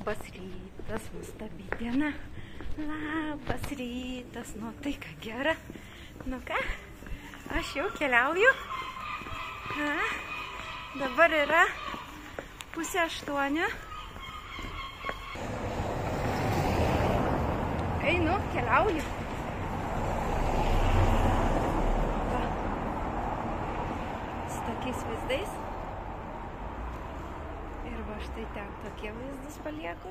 Labas rytas, nuostabi diena. Labas rytas, nuotaika gera. Nu ką, aš jau keliauju. Dabar yra 7:30. Einu, keliauju. Su tokiais vaizdais. Ir va štai ten tokie vaizdus palieku.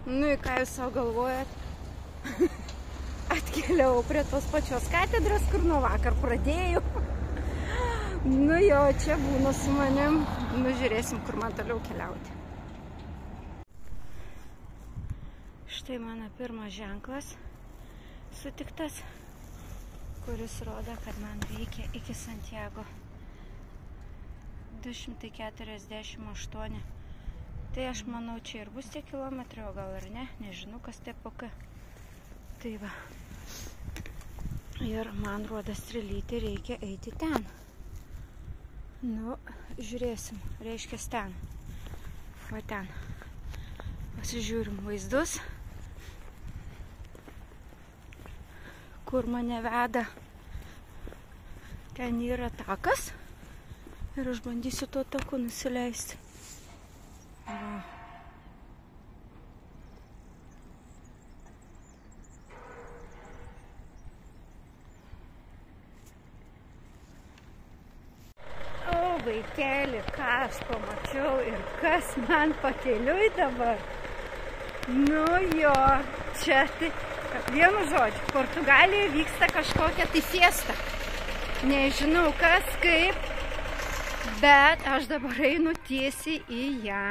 Nu, į ką jūs savo galvojat? Atkeliau prie tos pačios katedros, kur nuo vakar pradėjau. Nu jo, čia būna su manim. Nu, žiūrėsim, kur man toliau keliauti. Štai mano pirmas ženklas sutiktas, kuris rodo, kad man reikia iki Santiago 248. Tai aš manau, čia ir bus tie kilometrai, o gal ir ne, nežinau, kas tai poka. Tai va. Ir man rodo strelytė, reikia eiti ten. Nu, žiūrėsim, reiškia ten. Va ten. Pasižiūrim vaizdus, kur mane veda. Ten yra takas ir aš bandysiu tuo taku nusileisti. Va. O, vaikeli, ką aš pamačiau ir kas man pakeliui dabar. Nu jo, čia tai, vienu žodžiu, Portugalijoje vyksta kažkokia tai fiesta. Nežinau kas, kaip, bet aš dabar einu tiesiai į ją.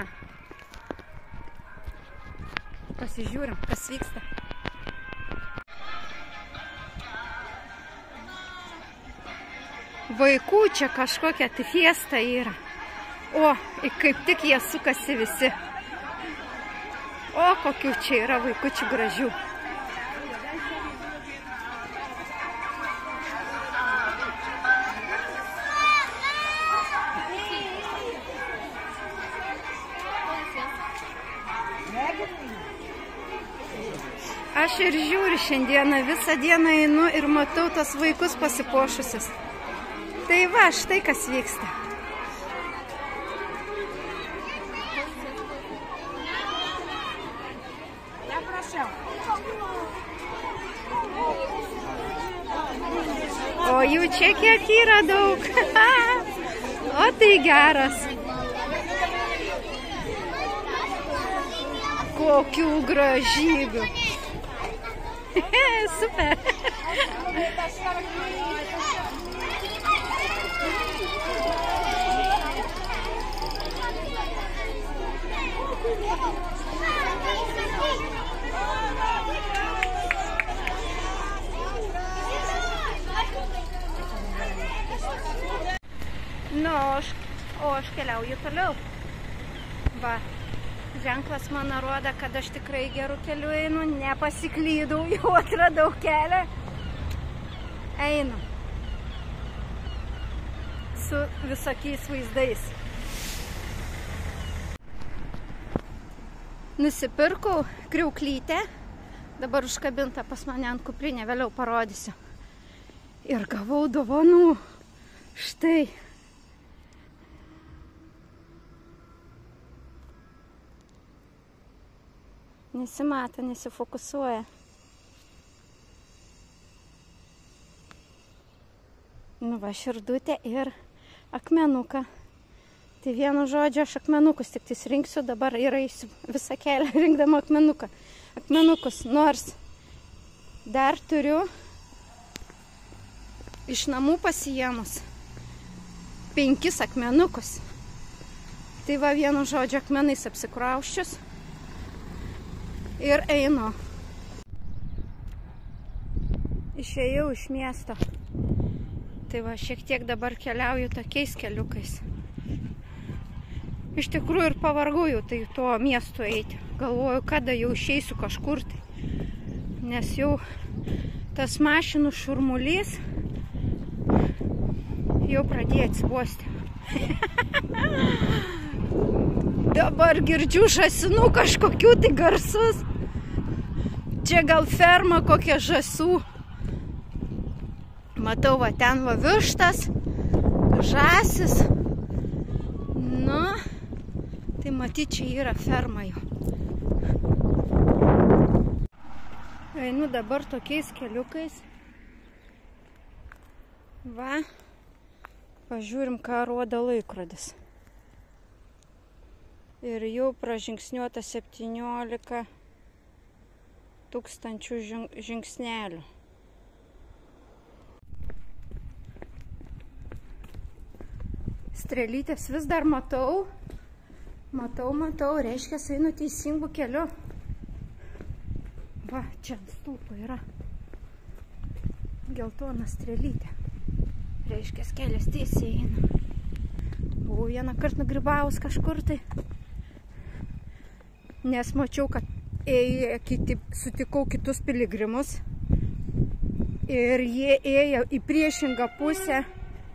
Pasižiūrim, kas vyksta. Vaikų čia kažkokia tai fiesta yra. O, kaip tik jie sukasi visi. O, kokių čia yra vaikučių gražių. Aš ir žiūriu šiandieną, visą dieną einu ir matau tas vaikus pasipuošusius. Tai va, štai kas vyksta. O jų čia kiek yra daug. O tai geras. Kokių gražybių. Super. Nu, aš keliauju toliau. Va. Ženklas man rodo, kad aš tikrai gerų kelių einu, nepasiklydau, jau atradau kelią. Einu. Su visokiais vaizdais. Nusipirkau kriauklytę, dabar užkabinta pas mane ant kuprinę, vėliau parodysiu. Ir gavau dovanų. Štai. Nesimato, nesifokusuoja. Nu va, širdutė ir akmenuką. Tai vienu žodžiu, aš akmenukus tik tais rinksiu, dabar ir eisiu visą kelią rinkdama akmenuką. Akmenukus, nors dar turiu iš namų pasiėmus 5 akmenukus. Tai va, vienu žodžiu, akmenais apsikrauščius. Ir einu. Išėjau iš miesto. Tai va, šiek tiek dabar keliauju tokiais keliukais. Iš tikrųjų ir pavargau jau tai tuo miestu eiti. Galvoju, kada jau išeisiu kažkur tai. Nes jau tas mašinų šurmulys jau pradėjo atsibosti. Dabar girdžiu žąsinų kažkokių tai garsus. Čia gal ferma kokia žąsų. Matau, va ten va vištas, žąsis. Nu, tai matyt, čia yra ferma jau. Einu dabar tokiais keliukais. Va, pažiūrim, ką rodo laikrodis. Ir jau pražingsniuota 17 000 žingsnelių. Strėlytės vis dar matau. Matau, reiškia, einu teisingu keliu. Va, čia ant stulpo yra geltona strėlytė. Reiškia, kelias tiesiai eina. Buvau vieną kartą nugrybavus kažkur tai. Nes mačiau, kad sutikau kitus piligrimus. Ir jie ėjo į priešingą pusę,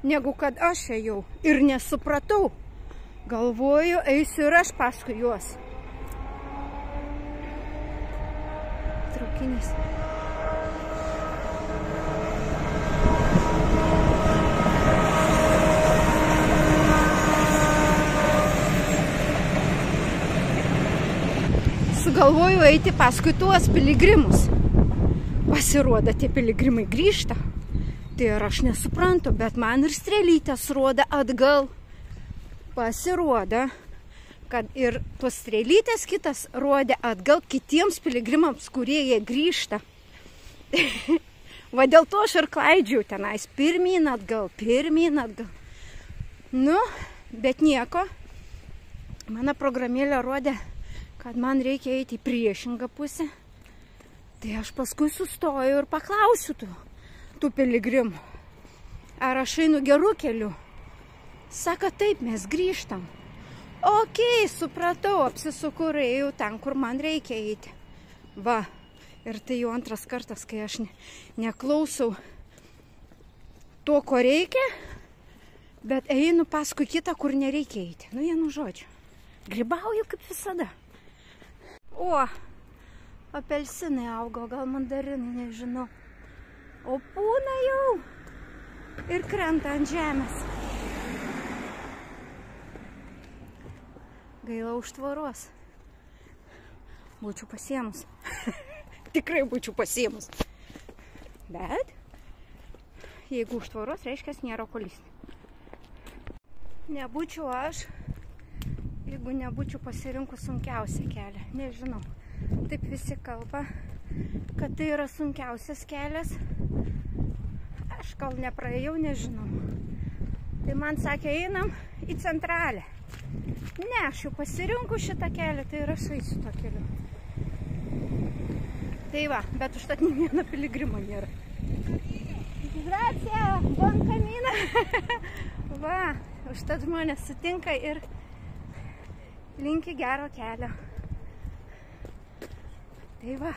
negu kad aš ėjau. Ir nesupratau. Galvoju, eisiu ir aš paskui juos. Traukinys. Sugalvoju eiti paskui tuos piligrimus. Pasirodo, tie piligrimai grįžta. Tai ir aš nesuprantu, bet man ir strėlytės rodo atgal. Pasirodo, kad ir tos strėlytės kitas rodė atgal kitiems piligrimams, kurie jie grįžta. Va dėl to aš ir klaidžiu tenais. Pirmyn atgal. Nu, bet nieko. Mano programėlė rodė, kad man reikia eiti į priešingą pusę. Tai aš paskui sustoju ir paklausiu tų piligrimų. Ar aš einu gerų kelių? Saka, taip, mes grįžtam. Okei, supratau, apsisuku ir ėjau ten, kur man reikia eiti. Va, ir tai jau antras kartas, kai aš neklausau to, ko reikia, bet einu paskui kitą, kur nereikia eiti. Nu, vienu žodžiu. Grybauju kaip visada. O, apelsinai augo, gal mandarinai, nežinau. O pūna jau ir krenta ant žemės. Gaila už tvoros. Būčiau pasiėmus. Tikrai būčiau pasiėmus. Bet jeigu už tvoros, reiškia, nėra ko lįsti. Nebūčiau aš, jeigu nebūčiau pasirinkus sunkiausią kelią. Nežinau. Taip visi kalba, kad tai yra sunkiausias kelias. Aš gal nepraėjau, nežinau. Tai man sakė, einam į centralę. Ne, aš jau pasirinku šitą kelią, tai ir aš eisiu to keliu. Tai va, bet užtat nei vieno piligrimo nėra. Gracija, bon kamina. Va, užtat žmonės sutinka ir linki gero kelio. Tai va,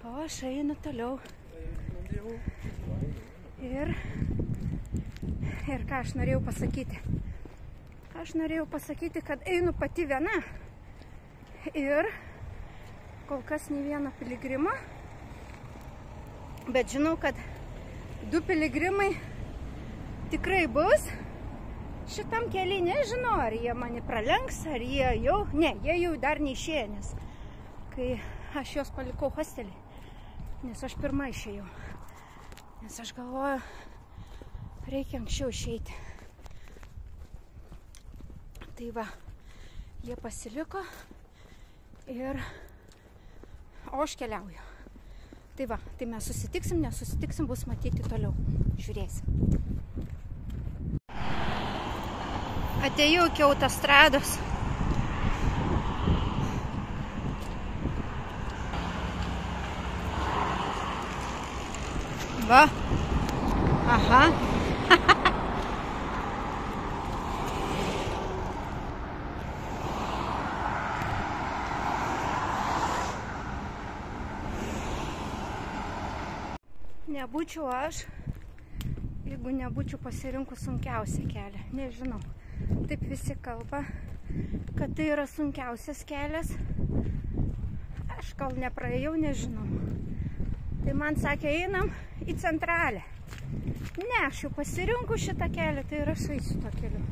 o aš einu toliau. Ir ką aš norėjau pasakyti? Aš norėjau pasakyti, kad einu pati viena ir kol kas nei vieno piligrimo, bet žinau, kad 2 piligrimai tikrai bus šitam keliui. Nežinau, ar jie mane pralenks, ar jie jau, ne, jie jau dar neišėjo, nes kai aš juos palikau hostelį, nes aš pirma išėjau, nes aš galvoju, reikia anksčiau išeiti. Tai va, jie pasiliko o aš keliauju. Tai va, tai mes susitiksim, nesusitiksim, bus matyti toliau. Žiūrėsim. Atėjau iki autostrados. Va. Aha. Nebūčiau aš, jeigu nebūčiau pasirinkus sunkiausią kelią. Nežinau. Taip visi kalba, kad tai yra sunkiausias kelias. Aš gal nepraėjau, nežinau. Tai man sakė, einam į centralę. Ne, aš jau pasirinku šitą kelią, tai ir aš eisiu to keliu.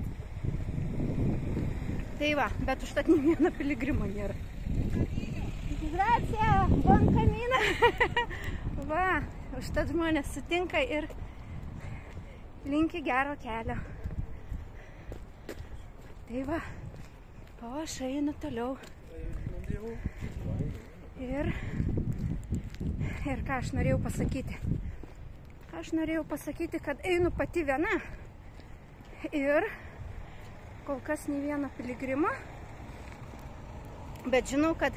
Tai va, bet užtat nei vieno piligrimo nėra. Gracija, bon kamina. Va, užtat žmonės sutinka ir linki gero kelio. Tai va, o aš einu toliau. Ir ką aš norėjau pasakyti? Aš norėjau pasakyti, kad einu pati viena. Ir kol kas nei vieno piligrimo. Bet žinau, kad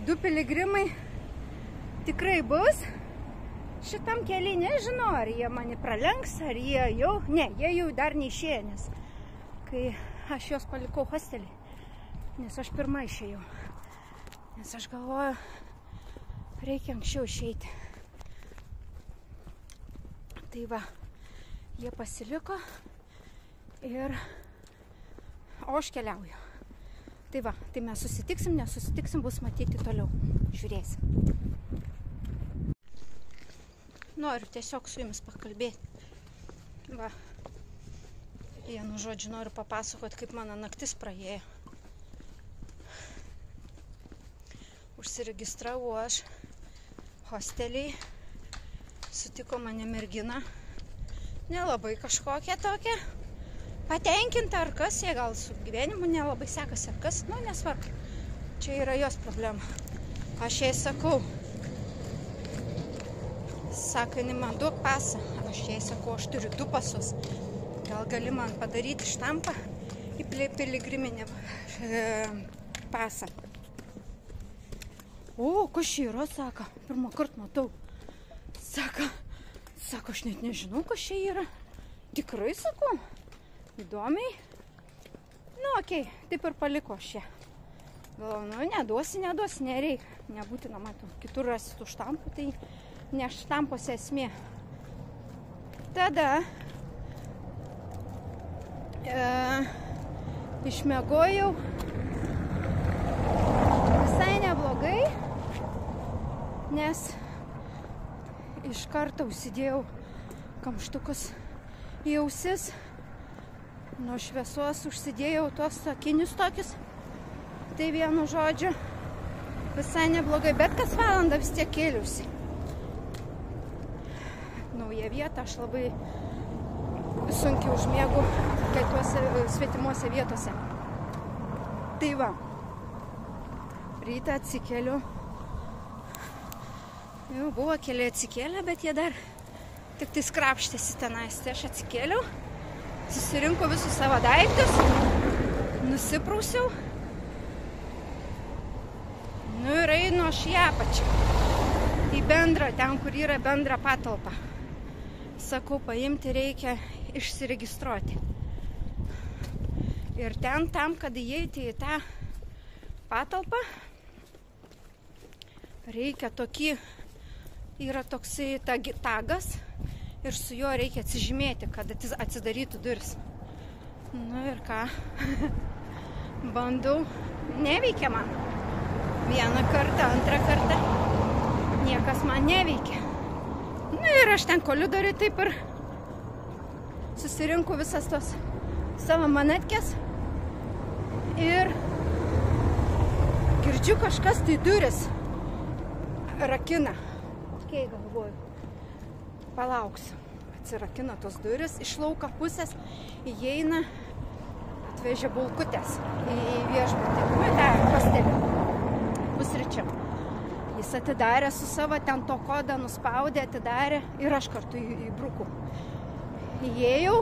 2 piligrimai tikrai bus. Šitam keliui nežinau, ar jie mane pralenks, ar jie jau... Ne, jie jau dar neišėjo, nes kai aš juos palikau hostelį, nes aš pirma išėjau. Nes aš galvoju, reikia anksčiau išeiti. Tai va, jie pasiliko ir... O aš keliauju. Tai va, tai mes susitiksim, nesusitiksim, bus matyti toliau. Žiūrėsim. Noriu tiesiog su jumis pakalbėti. Va. Vienu žodžiu noriu papasakoti, kaip mano naktis praėjo. Užsiregistravau aš hostelį. Sutiko mane mergina. Nelabai kažkokia tokia. Patenkinta ar kas, jie gal su gyvenimu nelabai sekasi ar kas. Nu, nesvarbu. Čia yra jos problema. Aš jai sakau. Sako, man duok pasą. Aš jai sakau, aš turiu 2 pasus. Gal gali man padaryti štampą į piligriminį pasą. O, kas čia yra, sako. Pirmą kartą matau. Sako, aš net nežinau, kas čia yra. Tikrai, sakau. Įdomiai. Nu, okei, taip ir paliko aš ją. Galvoju, nu, neduosi, nereik. Nebūtina, matau, kitur rasi tų štampų, tai ne štampuose esmė. Tada išmiegojau visai neblogai, nes iš karto užsidėjau kamštukus į ausis. Nuo šviesos užsidėjau tuos akinius tokius. Tai vienu žodžiu visai neblogai, bet kas valandą vis tiek kėliausi. Nauja vieta, aš labai sunkiai užmiegu tuose svetimuose vietose. Tai va, rytą atsikeliu. Jau buvo keli atsikėlę, bet jie dar tik tai skrapštėsi tenais. Tai aš atsikėliau, susirinkau visus savo daiktus, nusiprausiau. Nu ir einu aš į apačią. Į bendrą, ten kur yra bendra patalpa. Sakau, paimti reikia išsiregistruoti. Ir ten tam, kad įeiti į tą patalpą, reikia tokį, yra toksai tagas ir su juo reikia atsižymėti, kad atsidarytų duris. Nu ir ką, bandau, neveikia man. Vieną kartą, antrą kartą, niekas man neveikia. Nu ir aš ten koridoriui taip ir susirinku visas tos savo manetkės ir girdžiu kažkas tai duris rakina. Kai galvoju, palauksiu. Atsirakina tos duris, iš lauko pusės įeina, atvežė bulkutės į viešbutį, į tą hostelį pusryčiam. Jis atidarė su savo ten to kodą, nuspaudė, atidarė ir aš kartu įbrukau. Įėjau,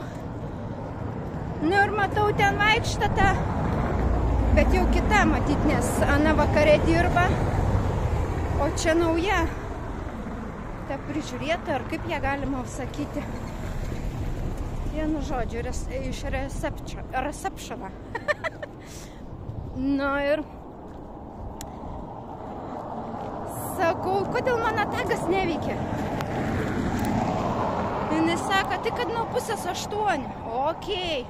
nu ir matau ten vaikštą tą, bet jau kita matyt, nes Ana vakare dirba, o čia nauja. Ta prižiūrėta, ar kaip ją galima sakyti. Vienu žodžiu, iš recepšava. Nu ir sakau, kodėl mano tagas neveikia? Jis sako, tai kad nuo 7:30. Okei.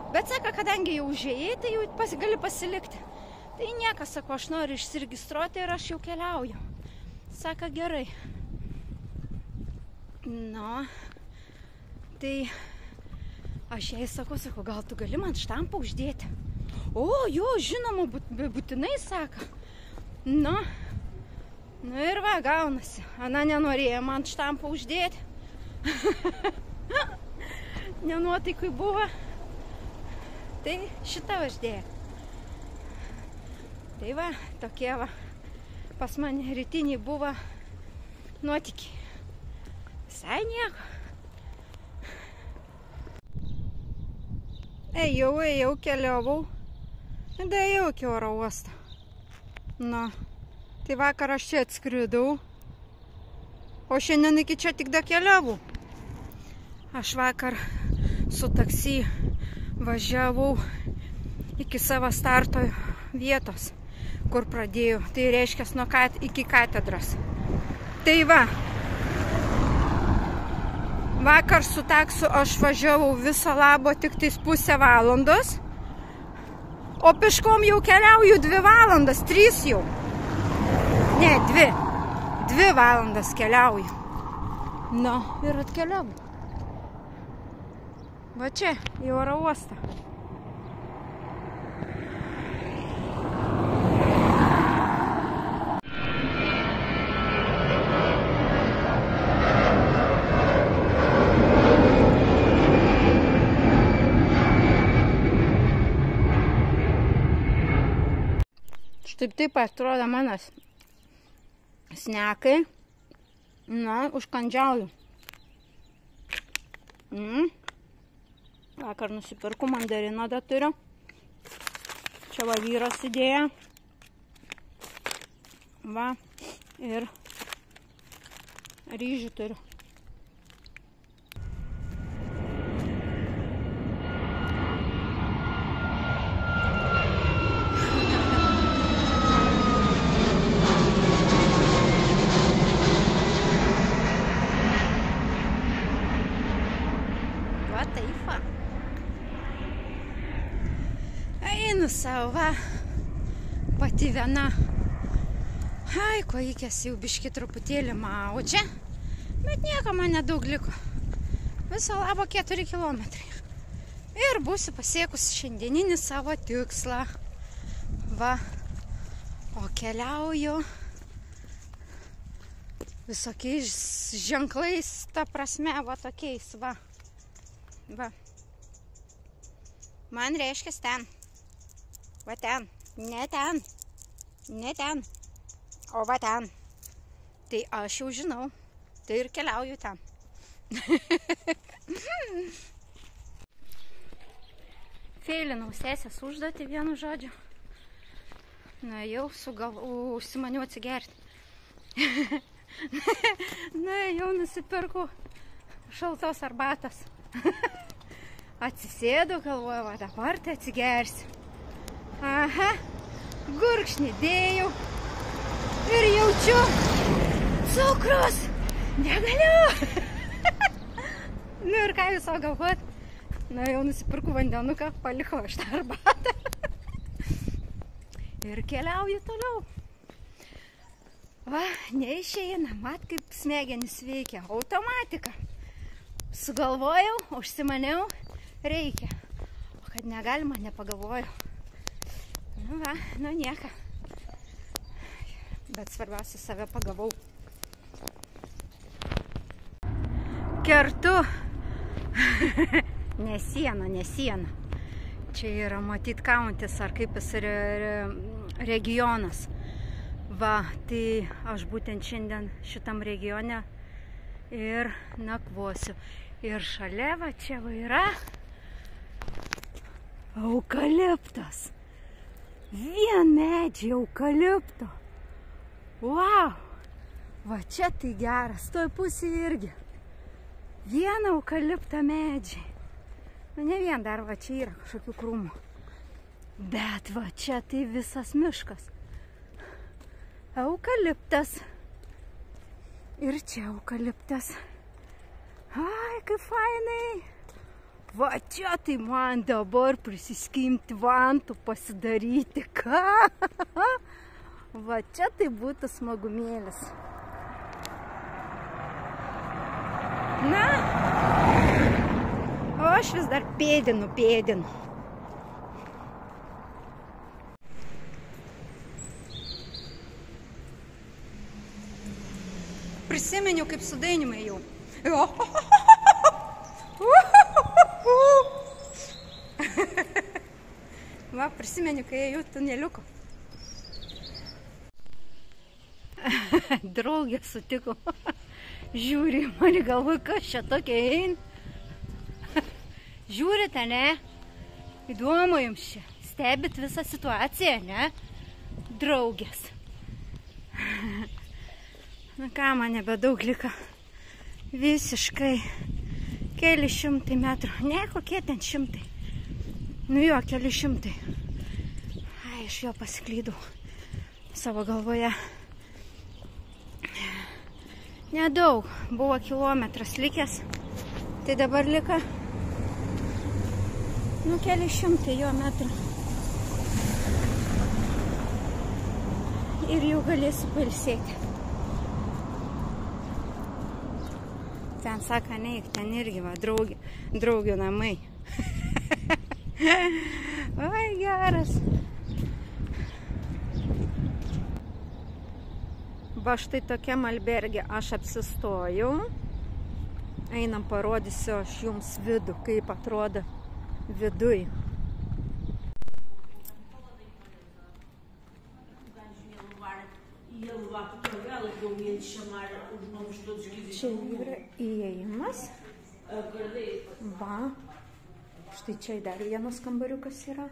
Bet sako, kadangi jau užėjai, tai jau gali pasilikti. Tai niekas, sako, aš noriu išsiregistruoti ir aš jau keliauju. Sako, gerai. Nu, tai aš jai sakau, gal tu gali man štampą uždėti? O, jo, žinoma, būtinai, sako. Nu ir va, gaunasi. Ana nenorėjo man štampą uždėti. Nenuotaikui buvo. Tai šitą uždėjo. Tai va, tokie va, pas mane rytiniai buvo nuotykiai. Visai nieko. Ėjau, keliavau. Ėjau iki oro uosto. Nu, tai vakar aš čia atskridau. O šiandien iki čia tik dakeliavau. Aš vakar su taksi važiavau iki savo starto vietos, kur pradėjau. Tai reiškia iki katedros. Tai va, vakar su taksu aš važiavau viso labo tik tais pusę valandos, o peškom jau keliauju 2 valandas, 3 jau. Ne, 2 valandas keliauju. Nu, ir atkeliavau. Va čia, į oro uostą. Štaip taip atrodo manas snekai. Na, užkandžiauju. Vakar nusipirku mandarino dar turiu. Čia va vyras įdėjo. Va, ir ryžių turiu. Va taip va. Einu savo, va, pati viena. Ai, kojikės jau biški truputėlį maudžia, bet nieko man nedaug liko. Viso labo 4 kilometrai. Ir būsiu pasiekus šiandieninį savo tikslą. Va, o keliauju visokiais ženklais, ta prasme, va tokiais, va. Va. Man reiškia ten. Va ten. Ne ten. Ne ten. O va ten. Tai aš jau žinau. Tai ir keliauju ten. Feilinau sesės užduotį vienu žodžiu. Na jau užsimaniau atsigerti. Na jau nusipirku šaltos arbatos. Atsisėdu, galvoju, va dabar tai atsigersiu. Aha, gurkšnį dėjau ir jaučiu cukrus. Negaliu. Nu ir ką jūs savo galvojat? Na jau nusipirku vandenuką, palikau aš tą arbatą. Ir keliauju toliau. Va, neišeina, mat kaip smegenys veikia. Automatika. Sugalvojau, užsimaniau, reikia. O kad negalima, nepagalvojau. Nu va, nu nieka. Bet svarbiausia, save pagavau. Kertu. Ne siena, ne siena. Čia yra matyt kauntis, ar kaip jis regionas. Va, tai aš būtent šiandien šitam regione ir nakvosiu. Ir šalia va čia va yra eukaliptas. Vien medžiai eukalipto. Wow! Va čia tai geras, toj pusėje irgi. Vien eukalipto medžiai. Nu ne vien, dar va čia yra kažkokių krūmų. Bet va čia tai visas miškas. Eukaliptas. Ir čia eukaliptas. Ai, kaip fainai. Va čia tai man dabar prisiskimti vantų pasidaryti. Ką? Va čia tai būtų smagumėlis. Na, o aš vis dar pėdinu. Prisimeniau, kaip su Dainiumi jau. Va, prisimeniau, kai ėjau tuneliuko. Draugė sutiko. Žiūri, man galvoju, kas čia tokia eina. Žiūrite, ne? Įdomu jums čia. Stebit visą situaciją, ne? Draugės. Na ką, man nebedaug liko. Visiškai keli šimtai metrų. Ne, kokie ten šimtai. Nu jo, keli šimtai. Ai, aš jo pasiklydau savo galvoje. Nedaug. Buvo kilometras likęs. Tai dabar liko keli šimtai jo metrų. Ir jau galėsiu pailsėti. Ten sako, neik, ten irgi va, draugių namai. Oi, geras. Va, štai tokiam alberge aš apsistojau. Einam, parodysiu aš jums vidų, kaip atrodo viduj. Čia yra įėjimas. Va. Štai čia dar vienas kambariukas yra.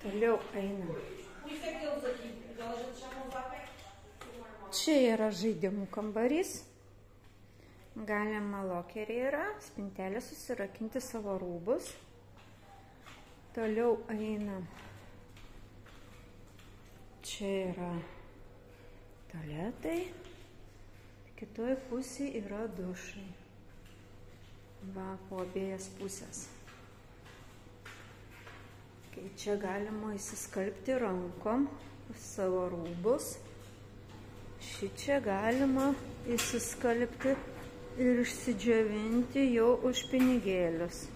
Toliau einam. Čia yra žaidimų kambarys. Galima lokeriai yra. Spintelė susirakinti savo rūbus. Toliau einam. Čia yra tualetai, kitoj pusėje yra dušai. Va, po abiejas pusės. Kai čia galima įsiskalbti rankom savo rūbus. Šičia galima įsiskalbti ir išsidžiovinti jau už pinigėlius.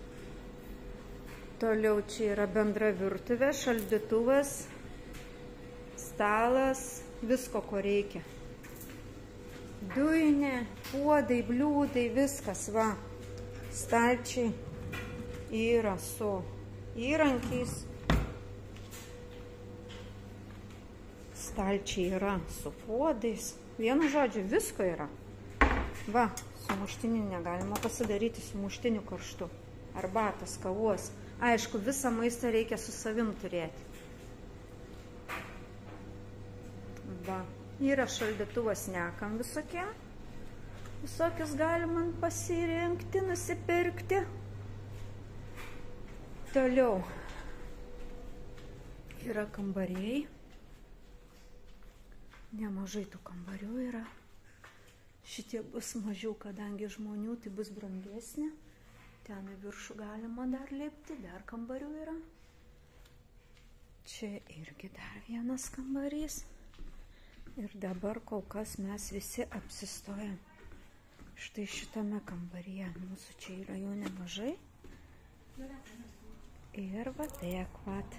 Toliau čia yra bendra virtuvė, šaldytuvas, stalas, visko, ko reikia. Dujinė, puodai, bliūdai, viskas, va. Stalčiai yra su įrankiais. Stalčiai yra su puodais. Vienu žodžiu, visko yra. Va, sumuštinį negalima pasidaryti sumuštiniu karštu. Arbatas, kavos. Aišku, visą maistą reikia su savim turėti. Va, yra šaldytuvas nekam visokiem. Visokius galima pasirinkti, nusipirkti. Toliau yra kambariai. Nemažai tų kambarių yra. Šitie bus mažiau, kadangi žmonių, tai bus brangesnė. Ten į viršų galima dar lipti, dar kambarių yra. Čia irgi dar vienas kambarys. Ir dabar kol kas mes visi apsistojam štai šitame kambaryje. Mūsų čia yra jau nemažai. Ir va tiek vat.